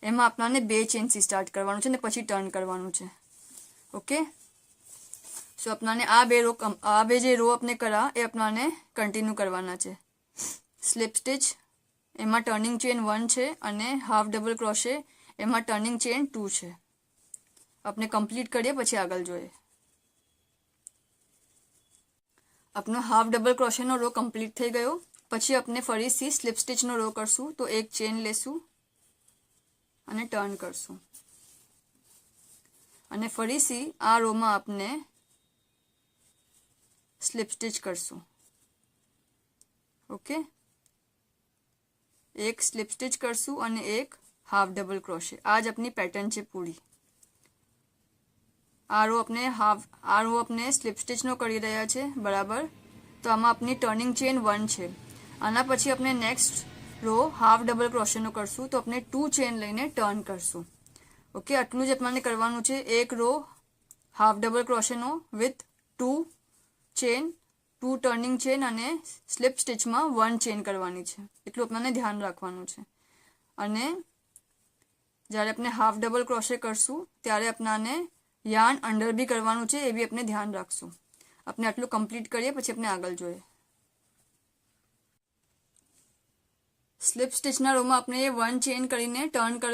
એમાં આપણાને 2 ચેનથી સ્ટાર્ટ કરવાનું છે ને પછી ટર્ન કરવાનું છે. ઓકે, સો આપણાને આ બે જે રો આપણે કર્યા એ આપણાને કન્ટિન્યુ કરવાના છે. સ્લીપ સ્ટિચ એમાં ટર્નિંગ ચેન 1 છે અને હાફ ડબલ ક્રોશે એમાં ટર્નિંગ ચેન 2 છે. આપણે કમ્પ્લીટ કરીએ પછી આગળ જોઈએ. આપનો હાફ ડબલ ક્રોશેનો રો કમ્પ્લીટ થઈ ગયો. પછી આપણે ફરીથી સ્લીપ સ્ટિચનો રો કરશું. તો એક ચેન લેશું અને ટર્ન કરશું અને ફરીથી આ રોમાં આપણે સ્લીપ સ્ટિચ કરશું. ઓકે, એક સ્લીપ સ્ટિચ કરશું અને એક હાફ ડબલ ક્રોશે. આ જ આપની પેટર્ન છે પૂરી. આ રો આપણે સ્લીપ સ્ટિચનો કરી રહ્યા છે બરાબર. તો આમાં આપની ટર્નિંગ ચેન 1 છે. આના પછી આપણે નેક્સ્ટ રો હાફ ડબલ ક્રોશેનો કરશું. તો આપણે 2 ચેન લઈને ટર્ન કરશું. ઓકે, આટલું જ આપણને કરવાનું છે. એક રો હાફ ડબલ ક્રોશેનો વિથ 2 ચેન, 2 ટર્નિંગ ચેન અને સ્લીપ સ્ટિચમાં 1 ચેન કરવાની છે. એટલું આપણને ધ્યાન રાખવાનું છે. અને જ્યારે આપણે હાફ ડબલ ક્રોશે કરશું ત્યારે આપણને યાર્ન અંડર બી કરવાનું છે, એ બી આપણે ધ્યાન રાખશું. આપણે આટલું કમ્પ્લીટ કરીએ પછી આપણે આગળ જોઈએ. સ્લીપ સ્ટિચના રોમાં આપણે 1 ચેન કરીને ટર્ન